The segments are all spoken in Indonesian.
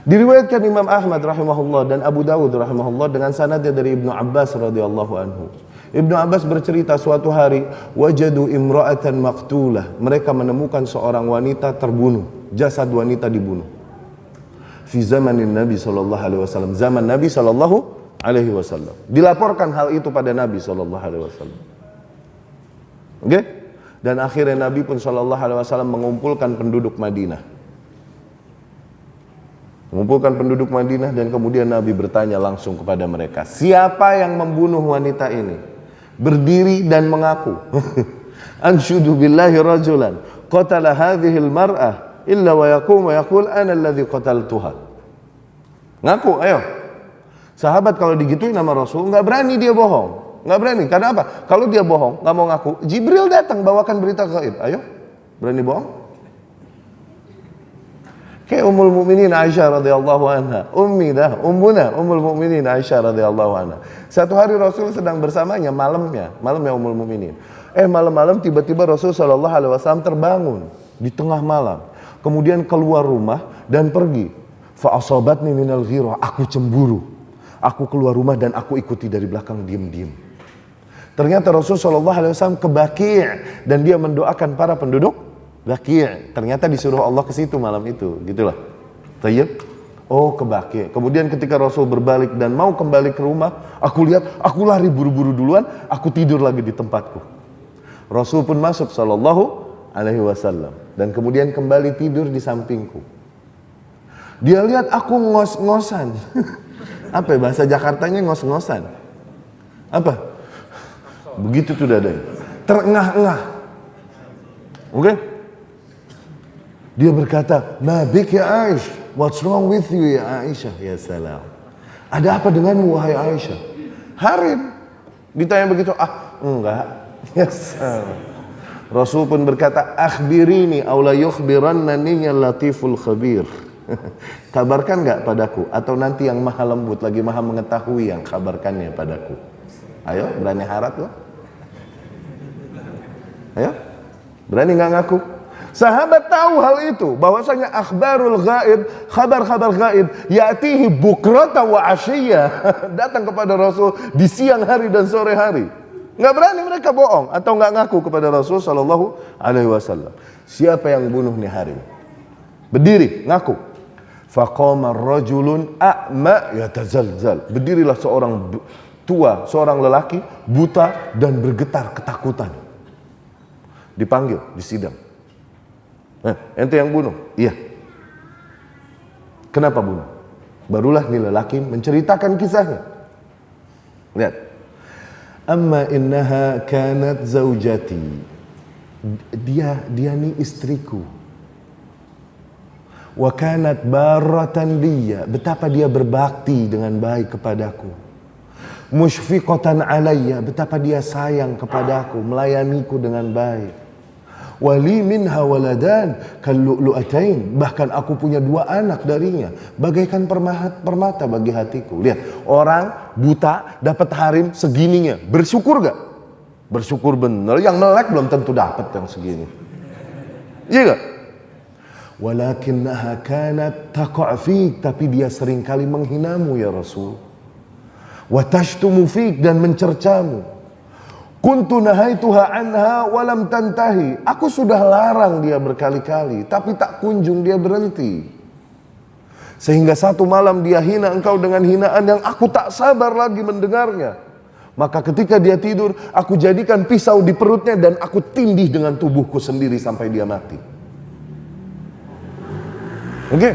Diriwayatkan Imam Ahmad rahimahullah dan Abu Dawud rahimahullah dengan sanadnya dari Ibnu Abbas radhiyallahu anhu. Ibnu Abbas bercerita suatu hari wajadu imra'atan maqtulah. Mereka menemukan seorang wanita terbunuh, jasad wanita dibunuh. Fi zamanin Nabi sallallahu alaihi wasallam, zaman Nabi sallallahu alaihi wasallam. Dilaporkan hal itu pada Nabi sallallahu alaihi wasallam. Oke? Dan akhirnya Nabi pun sallallahu alaihi wasallam mengumpulkan penduduk Madinah. Mengumpulkan penduduk Madinah dan kemudian Nabi bertanya langsung kepada mereka, siapa yang membunuh wanita ini? Berdiri dan mengaku. Anshudu billahi rajulan qatala hadhihi al-mar'ah illa wa yaqum wa yaqul ana alladhi qataltuha. Ngaku, ayo. Sahabat kalau digituin sama Rasul nggak berani dia bohong. Nggak berani, karena apa? Kalau dia bohong, nggak mau ngaku, Jibril datang bawakan berita gaib. Ayo, berani bohong? Kayak Ummul Mukminin Aisyah radhiyallahu anha, ummuna Ummul Mukminin Aisyah radhiyallahu anha. Satu hari Rasul sedang bersamanya malamnya Ummul Mukminin. Malam-malam tiba-tiba Rasul sallallahu alaihi wasallam terbangun di tengah malam. Kemudian keluar rumah dan pergi. Fa asabatni minal ghirah, aku cemburu. Aku keluar rumah dan aku ikuti dari belakang diam-diam. Ternyata Rasul sallallahu alaihi wasallam ke Baqi' dan dia mendoakan para penduduk Baqi'. Ternyata disuruh Allah ke situ malam itu, gitulah. Tayyib. Oh, ke Baqi'. Kemudian ketika Rasul berbalik dan mau kembali ke rumah, aku lihat, aku lari buru-buru duluan, aku tidur lagi di tempatku. Rasul pun masuk sallallahu alaihi wasallam dan kemudian kembali tidur di sampingku. Dia lihat aku ngos-ngosan. Apa ya, bahasa Jakartanya ngos-ngosan? Apa? Begitu tuh dadanya. Terengah-engah. Oke? Dia berkata, "Ma bik ya Aish? What's wrong with you ya Aisyah?" Ya salam. Ada apa denganmu wahai Aisyah? Harim. Ditanya begitu, enggak. Ya salam. Rasul pun berkata, "Akhbirini aw la yukhbirannani latiful khabir." Kabarkan enggak padaku atau nanti yang maha lembut lagi maha mengetahui yang kabarkannya padaku. Ayo, berani harap lo? Ayo. Berani enggak ngaku? Sahabat tahu hal itu, bahwasanya akhbarul ghaib, kabar-kabar gaib, ya'tihi bukrata wa asyiyah, datang kepada Rasul di siang hari dan sore hari. Nggak berani mereka bohong atau nggak ngaku kepada Rasul sallallahu alaihi wasallam. Siapa yang bunuh nih hari? Berdiri, ngaku. Faqama rajulun a'ma yatazalzal. Berdirilah seorang tua, seorang lelaki buta dan bergetar ketakutan. Dipanggil, disidang. Ente yang bunuh? Iya. Kenapa bunuh? Barulah nih lelaki menceritakan kisahnya. Lihat. Amma innaha kanat zaujati. Dia nih istriku. Wa kanat baratan biya. Betapa dia berbakti dengan baik kepadaku. Mushfiqatan alayya. Betapa dia sayang kepadaku, melayaniku dengan baik. Wali minha waladan kallu'lu'atain. Bahkan aku punya 2 anak darinya, bagaikan permata bagi hatiku. Lihat, orang buta dapat harim segininya, bersyukur gak? Bersyukur bener. Yang melek belum tentu dapat yang segini. Iya gak? Walakinnaha kanat taqa' fik, tapi dia seringkali menghinamu ya Rasul. Wa tashtumu fik, dan mencercamu. Kuntu nahaituha anha walam tantahi. Aku sudah larang dia berkali-kali, tapi tak kunjung dia berhenti. Sehingga satu malam dia hina engkau dengan hinaan yang aku tak sabar lagi mendengarnya. Maka ketika dia tidur, aku jadikan pisau di perutnya dan aku tindih dengan tubuhku sendiri sampai dia mati. Oke.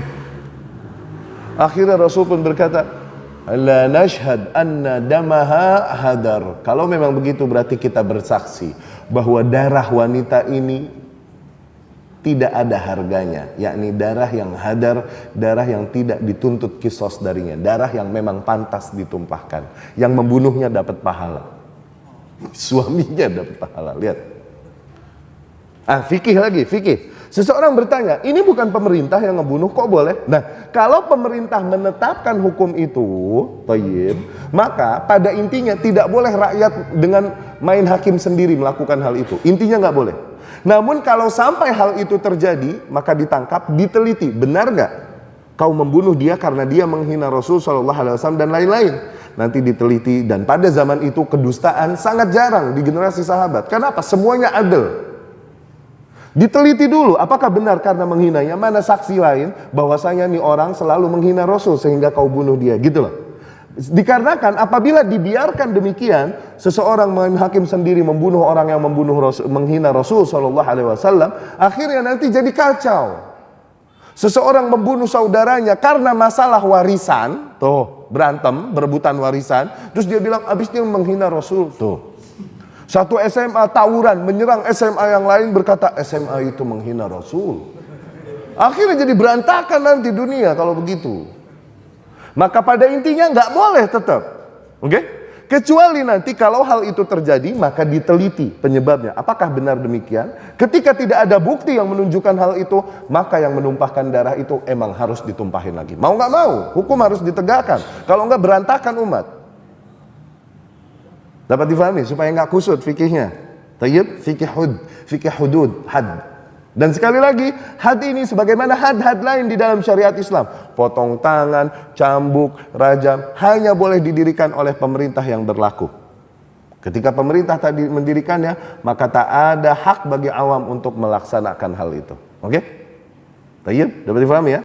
Akhirnya Rasul pun berkata, la nashhad anna damaha hadar. Kalau memang begitu berarti kita bersaksi bahwa darah wanita ini tidak ada harganya, yakni darah yang hadar, darah yang tidak dituntut kisos darinya, darah yang memang pantas ditumpahkan. Yang membunuhnya dapat pahala, suaminya dapat pahala. Lihat. Fikih lagi, fikih. Seseorang bertanya, ini bukan pemerintah yang ngebunuh, kok boleh? Nah, kalau pemerintah menetapkan hukum itu, thayyib, maka pada intinya tidak boleh rakyat dengan main hakim sendiri melakukan hal itu. Intinya nggak boleh. Namun kalau sampai hal itu terjadi, maka ditangkap, diteliti, benar nggak? kau membunuh dia karena dia menghina Rasul SAW dan lain-lain. Nanti diteliti, dan pada zaman itu kedustaan sangat jarang di generasi sahabat. Kenapa? Semuanya adil. Diteliti dulu, apakah benar karena menghinanya? Mana saksi lain bahwasanya nih orang selalu menghina Rasul sehingga kau bunuh dia, gitu loh. Dikarenakan apabila dibiarkan demikian, seseorang main hakim sendiri membunuh orang yang menghina Rasul SAW, akhirnya nanti jadi kacau. Seseorang membunuh saudaranya karena masalah warisan, tuh berantem, berebutan warisan, terus dia bilang abis dia menghina Rasul, tuh. Satu SMA tawuran, menyerang SMA yang lain, berkata SMA itu menghina Rasul. Akhirnya jadi berantakan nanti dunia kalau begitu. Maka pada intinya nggak boleh tetap, oke? Kecuali nanti kalau hal itu terjadi, maka diteliti penyebabnya. Apakah benar demikian? Ketika tidak ada bukti yang menunjukkan hal itu, maka yang menumpahkan darah itu emang harus ditumpahin lagi. Mau nggak mau, hukum harus ditegakkan. Kalau nggak berantakan umat. Dapat difahami supaya nggak kusut fikihnya. Tayyib, fikih hudud, had. Dan sekali lagi, had ini sebagaimana had-had lain di dalam syariat Islam. Potong tangan, cambuk, rajam, hanya boleh didirikan oleh pemerintah yang berlaku. Ketika pemerintah tadi mendirikannya, maka tak ada hak bagi awam untuk melaksanakan hal itu. Oke? Tayyib, dapat difahami ya?